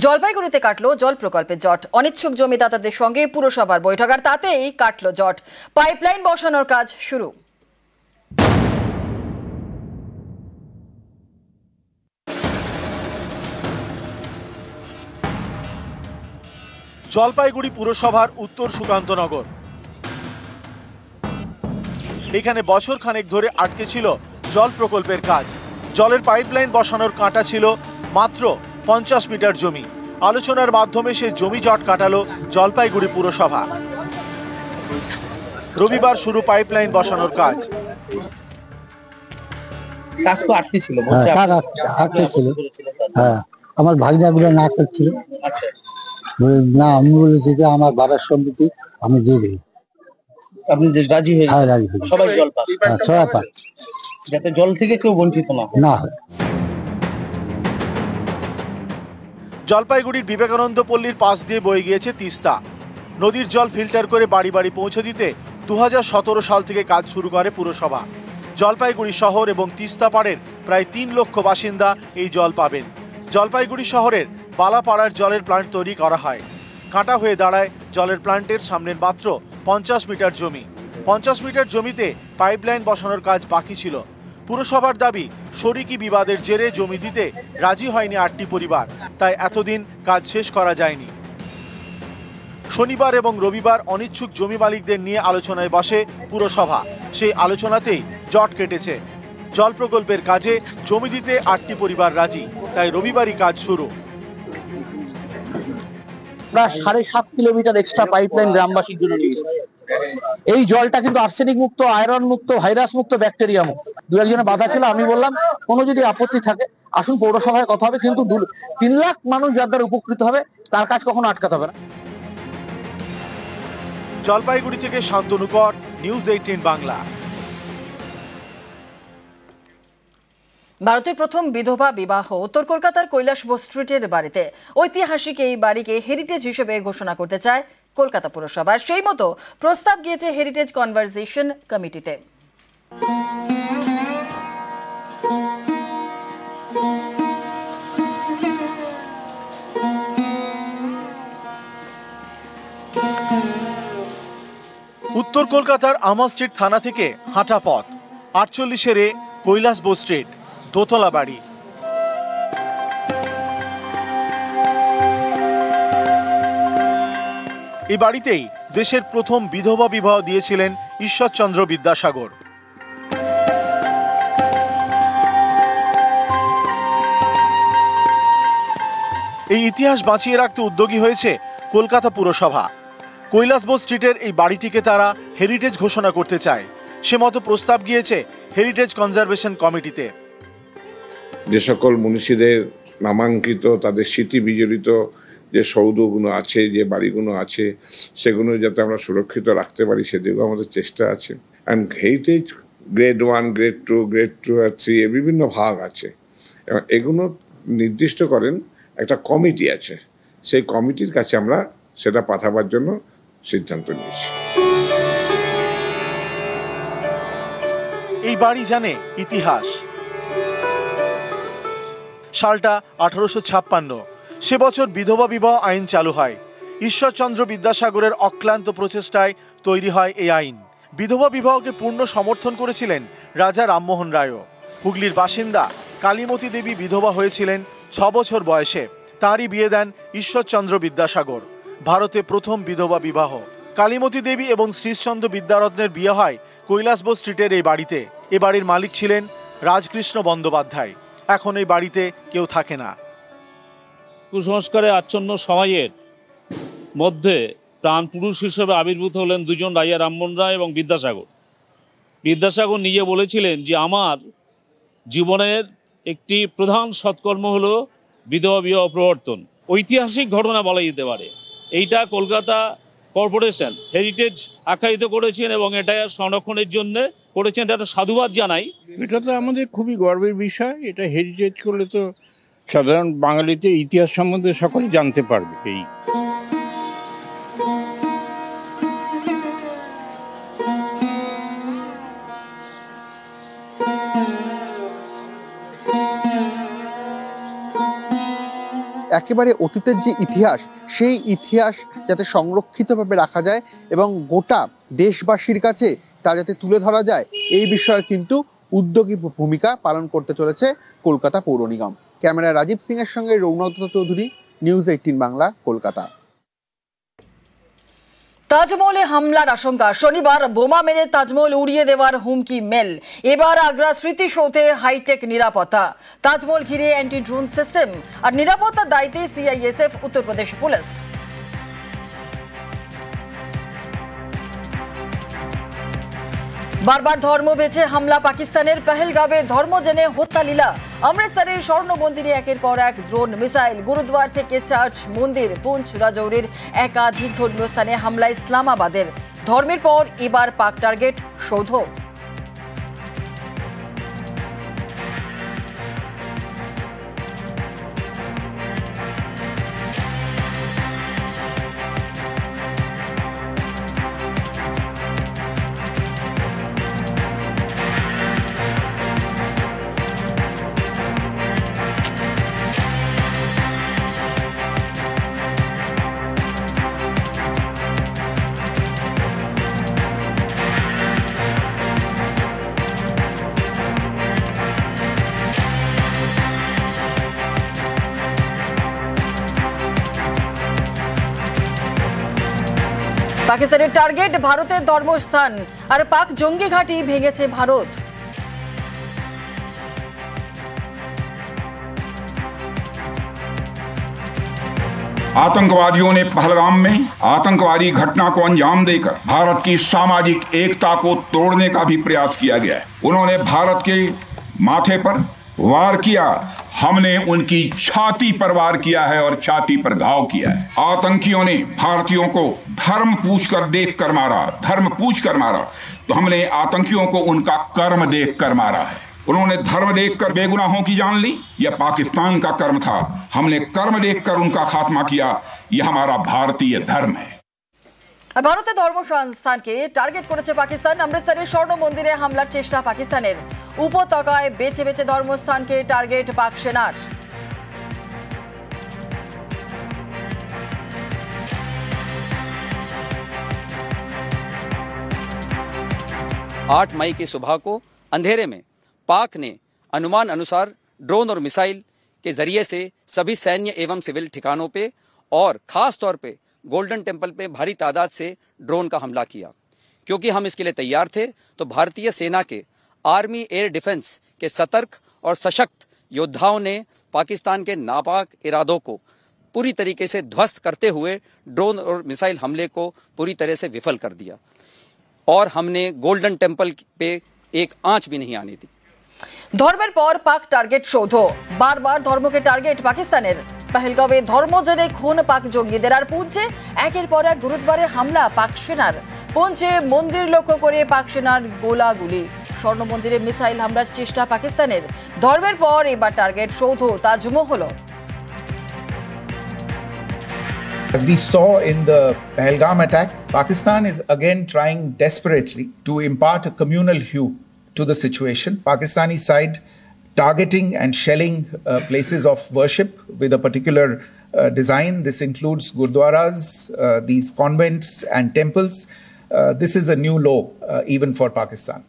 জলপাইগুড়িতে কাটলো জল প্রকল্পের জট। অনিচ্ছুক জমিদাতাদের সঙ্গে পুরসভার বৈঠক, আর তাতেই কাটলো জট। পাইপলাইন বসানোর কাজ শুরু। জলপাইগুড়ি পুরসভার উত্তর সুকান্তনগর। এখানে বছর খানেক ধরে আটকে ছিল জল প্রকল্পের কাজ। জলের পাইপলাইন বসানোর কাঁটা ছিল মাত্র 50 মিটার জমি। আলোচনার মাধ্যমে সে জমি জট কাটালো জলপাইগুড়ি পুরসভা। রবিবার শুরু পাইপলাইন বসানোর কাজ। আটকে ছিল, আমার ভাগনাগুলো না করছিল। না, আমি বলেছি যে আমার বাবার সম্পত্তি আমি দিয়ে দিই। আপনি যে রাজি হয়ে হ্যাঁ, রাজি হই। সবাই জল পায়, সবাই পায়, যাতে জল থেকে কেউ বঞ্চিত না হয়। জলপাইগুড়ির বিবেকানন্দ পল্লীর পাশ দিয়ে বয়ে গিয়েছে তিস্তা। নদীর জল ফিল্টার করে বাড়ি বাড়ি পৌঁছে দিতে 2017 সাল থেকে কাজ শুরু করে পুরসভা। জলপাইগুড়ি শহর এবং তিস্তা পাড়ের প্রায় 3 লক্ষ বাসিন্দা এই জল পাবেন। জলপাইগুড়ি শহরের বালাপাড়ার জলের প্লান্ট তৈরি করা হয়। কাঁটা হয়ে দাঁড়ায় জলের প্লান্টের সামনের মাত্র 50 মিটার জমি। 50 মিটার জমিতে পাইপলাইন বসানোর কাজ বাকি ছিল। পুরসভার দাবি, শরিকি বিবাদের জেরে জমি দিতে রাজি হয়নি 8টি পরিবার, তাই এতদিন কাজ শেষ করা যায়নি। শনিবার এবং রবিবার অনিচ্ছুক জমি মালিকদের নিয়ে আলোচনায় বসে পুরসভা। সেই আলোচনাতেই জট কেটেছে। জল প্রকল্পের কাজে জমি দিতে 8টি পরিবার রাজি, তাই রবিবারই কাজ শুরু। প্রায় 7.5 কিলোমিটার এক্সট্রা পাইপলাইন গ্রামবাসীর জন্য নিয়েছে। এই জলটা কিন্তু আর্সেনিক মুক্ত, আয়রন মুক্ত, ভাইরাস মুক্ত, ব্যাকটেরিয়া মুক্ত। দু একজনের বাধা ছিল, আমি বললাম কোনো যদি আপত্তি থাকে আসুন পৌরসভায় কথা হবে, কিন্তু 3 লাখ মানুষ যার দ্বারা উপকৃত হবে তার কাজ কখনো আটকাতে হবে না। জলপাইগুড়ি থেকে শান্তনু কর, নিউজ 18 বাংলা। ভারতের প্রথম বিধবা বিবাহ উত্তর কলকাতার কৈলাসবোস স্ট্রিটের বাড়িতে। ঐতিহাসিক এই বাড়িকে হেরিটেজ হিসেবে ঘোষণা করতে চায় কলকাতা পুরসভা। সেই মতো প্রস্তাব গিয়েছে হেরিটেজ কনভারসেশন কমিটিতে। উত্তর কলকাতার আমা স্ট্রিট থানা থেকে হাঁটা পথ, 48 কৈলাসবোস স্ট্রিট, দোতলা বাড়ি। এই বাড়িতেই দেশের প্রথম বিধবা বিবাহ দিয়েছিলেন ঈশ্বরচন্দ্র বিদ্যাসাগর। এই ইতিহাস বাঁচিয়ে রাখতে উদ্যোগী হয়েছে কলকাতা পুরসভা। কৈলাসবোস স্ট্রিটের এই বাড়িটিকে তারা হেরিটেজ ঘোষণা করতে চায়। সে মতো প্রস্তাব গিয়েছে হেরিটেজ কনজারভেশন কমিটিতে। যে সকল মনীষীদের নামাঙ্কিত, তাদের স্মৃতি বিজড়িত যে সৌধগুলো আছে, যে বাড়িগুলো আছে, সেগুলো যাতে আমরা সুরক্ষিত রাখতে পারি সেদিকেও আমাদের চেষ্টা আছে। And heritage grade 1, grade 2, grade 2 আর 3 এর বিভিন্ন ভাগ আছে এবং এগুলো নির্দিষ্ট করেন একটা কমিটি আছে। সেই কমিটির কাছে আমরা সেটা পাঠাবার জন্য সিদ্ধান্ত নিয়েছি। এই বাড়ি জানে ইতিহাস। সালটা 1856। সে বছর বিধবা বিবাহ আইন চালু হয়। ঈশ্বরচন্দ্র বিদ্যাসাগরের অক্লান্ত প্রচেষ্টায় তৈরি হয় এই আইন। বিধবা বিবাহকে পূর্ণ সমর্থন করেছিলেন রাজা রামমোহন রায়ও। হুগলির বাসিন্দা কালীমতী দেবী বিধবা হয়েছিলেন 6 বছর বয়সে। তাঁরই বিয়ে দেন ঈশ্বরচন্দ্র বিদ্যাসাগর। ভারতে প্রথম বিধবা বিবাহ। কালীমতী দেবী এবং শ্রীশচন্দ্র বিদ্যারত্নের বিয়ে হয় কৈলাসবোস স্ট্রিটের এই বাড়িতে। এ বাড়ির মালিক ছিলেন রাজকৃষ্ণ বন্দ্যোপাধ্যায়। এখন এই বাড়িতে কেউ থাকে না। কুসংস্কারে আচ্ছন্ন সমাজের মধ্যে প্রাণ পুরুষ হিসেবে আবির্ভূত হলেন দুজন, রাজা রামমোহন রায় এবং বিদ্যাসাগর। বিদ্যাসাগর নিজে বলেছিলেন যে আমার জীবনের একটি প্রধান সৎকর্ম হলো বিধবা বিবাহ প্রবর্তন। ঐতিহাসিক ঘটনা বলা যেতে পারে। এইটা কলকাতা কর্পোরেশন হেরিটেজ আখ্যায়িত করেছেন এবং এটা সংরক্ষণের জন্য করেছেন। এটা একটা সাধুবাদ জানাই। এটা তো আমাদের খুবই গর্বের বিষয়। এটা হেরিটেজ করলে তো সাধারণ বাঙালিতে ইতিহাস সম্বন্ধে সকলে জানতে পারবে। এই একেবারে অতীতের যে ইতিহাস, সেই ইতিহাস যাতে সংরক্ষিতভাবে রাখা যায় এবং গোটা দেশবাসীর কাছে তা যাতে তুলে ধরা যায়, এই বিষয়ে কিন্তু উদ্যোগী ভূমিকা পালন করতে চলেছে কলকাতা পৌর নিগম। ক্যামেরায় রাজীব সিং এর সঙ্গে রৌনক চৌধুরী, নিউজ 18 বাংলা, কলকাতা। তাজমহলে হামলার আশঙ্কা, শনিবার বোমা মেরে তাজমহল উড়িয়ে দেওয়ার হুমকি মেল। এবার আগ্রা স্মৃতিসৌধে হাইটেক নিরাপত্তা, তাজমহল ঘিরে অ্যান্টি ড্রোন সিস্টেম আর নিরাপত্তার দায়িত্বে সিআইএসএফ, উত্তরপ্রদেশ পুলিশ। বারবার ধর্ম বেছে হামলা পাকিস্তানের, পহেলগাঁওয়ে ধর্ম জেনে হত্যা লীলা। অমৃতসরের স্বর্ণ মন্দিরে একের পর এক ড্রোন মিসাইল, গুরুদ্বার থেকে চার্চ মন্দির, পুঞ্চ রাজৌরির একাধিক ধর্মীয় স্থানে হামলা ইসলামাবাদের। ধর্মের পর এবার পাক টার্গেট সৌধ। পাকিস্তানের টার্গেট ভারতের ধর্মস্থান আর পাক জঙ্গি ঘাঁটি ভেঙেছে ভারত। आतंकवादियों ने पहलगाम में आतंकवादी घटना को अंजाम देकर भारत की सामाजिक एकता को तोड़ने का भी प्रयास किया गया है। उन्होंने भारत के माथे पर वार किया, हमने उनकी छाती पर वार किया है और छाती पर घाव किया है। आतंकियों ने भारतीयों को धर्म पूछकर देखकर मारा, धर्म पूछकर मारा, तो हमने आतंकियों को उनका कर्म देखकर मारा है। उन्होंने धर्म देखकर बेगुनाहों की जान ली, यह पाकिस्तान का कर्म था। हमने कर्म देखकर उनका खात्मा किया, यह हमारा भारतीय धर्म है। আর ভারতের ধর্মস্থানকে টার্গেট করেছে পাকিস্তান। অমৃতসরের স্বর্ণ মন্দিরে হামলার চেষ্টা পাকিস্তানের, উপত্যকায় বেছে বেছে ধর্মস্থানকে টার্গেট পাক সেনার। 8 मई की सुबह को अंधेरे में पाक ने अनुमान अनुसार ड्रोन और मिसाइल के जरिए से सभी सैन्य एवं सिविल ठिकानों पे और खास तौर पे गोल्डन टेम्पल पे भारी तादाद से ड्रोन का हमला किया। क्योंकि हम इसके लिए तैयार थे, तो भारतीय सेना के आर्मी एयर डिफेंस के सतर्क और सशक्त योद्धाओं ने पाकिस्तान के नापाक इरादों को पूरी तरीके से ध्वस्त करते हुए ड्रोन और मिसाइल हमले को पूरी तरह से विफल कर दिया और हमने गोल्डन टेम्पल पे एक आंच भी नहीं आने दी। ধর্মের পর পাক টার্গেট সৌধ, বারবার ধর্মকে টার্গেট পাকিস্তানের। পহেলগাঁওয়ে ধর্ম জেনে খুন পাক জঙ্গিদের, আর পুঞ্চে একের পর এক গুরুদ্বারে হামলা পাক সেনার। পুঞ্চে মন্দির লক্ষ্য করে পাক সেনার গোলাগুলি, স্বর্ণ মন্দিরে মিসাইল হামলার চেষ্টা পাকিস্তানের। ধর্মের পর এবার টার্গেট সৌধ, Taj Mahal. As we saw in the Pahalgam attack, Pakistan is again trying desperately to impart a communal hue to the situation. Pakistani side targeting and shelling places of worship with a particular design. This includes gurdwaras, these convents and temples. This is a new low even for Pakistan.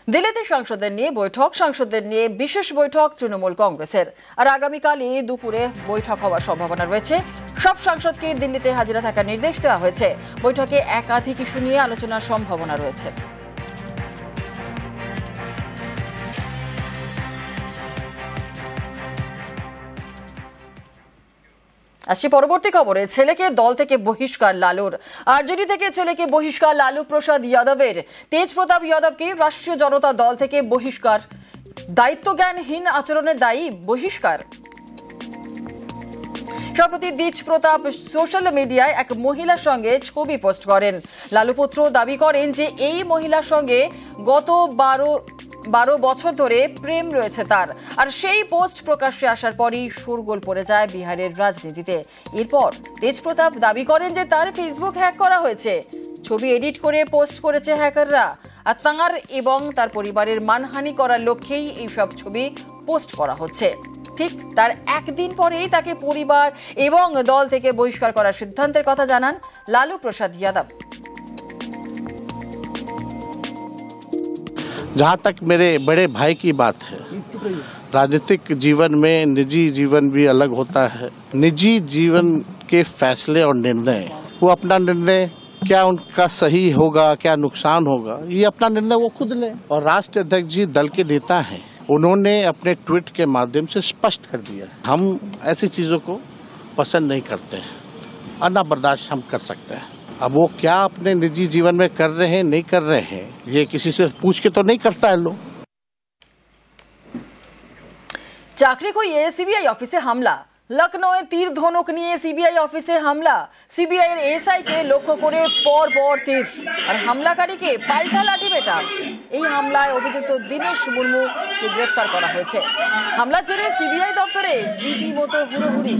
দিল্লিতে সাংসদদের নিয়ে বৈঠক, সাংসদদের নিয়ে বিশেষ বৈঠক তৃণমূল কংগ্রেসের। আর আগামীকালই দুপুরে বৈঠক হওয়ার সম্ভাবনা রয়েছে। সব সাংসদকে দিল্লিতে হাজিরা থাকার নির্দেশ দেওয়া হয়েছে। বৈঠকে একাধিক ইস্যু নিয়ে আলোচনার সম্ভাবনা রয়েছে। আসছি পরবর্তী খবরে। ছেলেকে দল থেকে বহিষ্কার লালুর। আরজেডি থেকে ছেলেকে বহিষ্কার লালু প্রসাদ যাদবের। তেজ প্রতাপ যাদবকে রাষ্ট্রীয় জনতা দল থেকে বহিষ্কার, দায়িত্বজ্ঞানহীন আচরণের দায়ী বহিষ্কার। সম্প্রতি তেজ প্রতাপ সোশ্যাল মিডিয়ায় এক মহিলার সঙ্গে ছবি পোস্ট করেন। লালু পুত্র দাবি করেন যে এই মহিলার সঙ্গে গত 12 বছর ধরে প্রেম রয়েছে তার। আর সেই পোস্ট প্রকাশ্যে আসার পরই শোরগোল পড়ে যায় বিহারের রাজনীতিতে। এরপর তেজ প্রতাপ দাবি করেন যে তার ফেসবুক হ্যাক করা হয়েছে, ছবি এডিট করে পোস্ট করেছে হ্যাকাররা, আর তাঁর এবং তার পরিবারের মানহানি করার লক্ষ্যেই এইসব ছবি পোস্ট করা হচ্ছে। ঠিক তার একদিন পরেই তাকে পরিবার এবং দল থেকে বহিষ্কার করার সিদ্ধান্তের কথা জানান লালু প্রসাদ যাদব। जहाँ तक मेरे बड़े भाई की बात है, राजनीतिक जीवन में निजी जीवन भी अलग होता है। निजी जीवन के फैसले और निर्णय, वो अपना निर्णय क्या उनका सही होगा, क्या नुकसान होगा, ये अपना निर्णय वो खुद लें। और राष्ट्रीय अध्यक्ष जी दल के नेता हैं, उन्होंने अपने ट्वीट के माध्यम से स्पष्ट कर दिया हम ऐसी चीज़ों को पसंद नहीं करते हैं और ना बर्दाश्त हम कर सकते हैं। अब वो क्या अपने निजी जीवन में कर रहे हैं नहीं कर रहे हैं, ये किसी से पूछ के तो नहीं करता है लोग। চাকরি খুইয়ে সিবিআই অফিসে হামলা। লখনৌয়ে তীর ধনুক নিয়ে সিবিআই অফিসে হামলা। সিবিআই এর এসআই কে লক্ষ্য করে পর তীর আর হামলাকারীকে পাল্টা লাঠি পেটা। এই হামলায় অভিযুক্ত দীনেশ মুর্মুকে গ্রেফতার করা হয়েছে। হামলার জেরে সিবিআই দপ্তরে রীতিমতো হুড়োহুড়ি।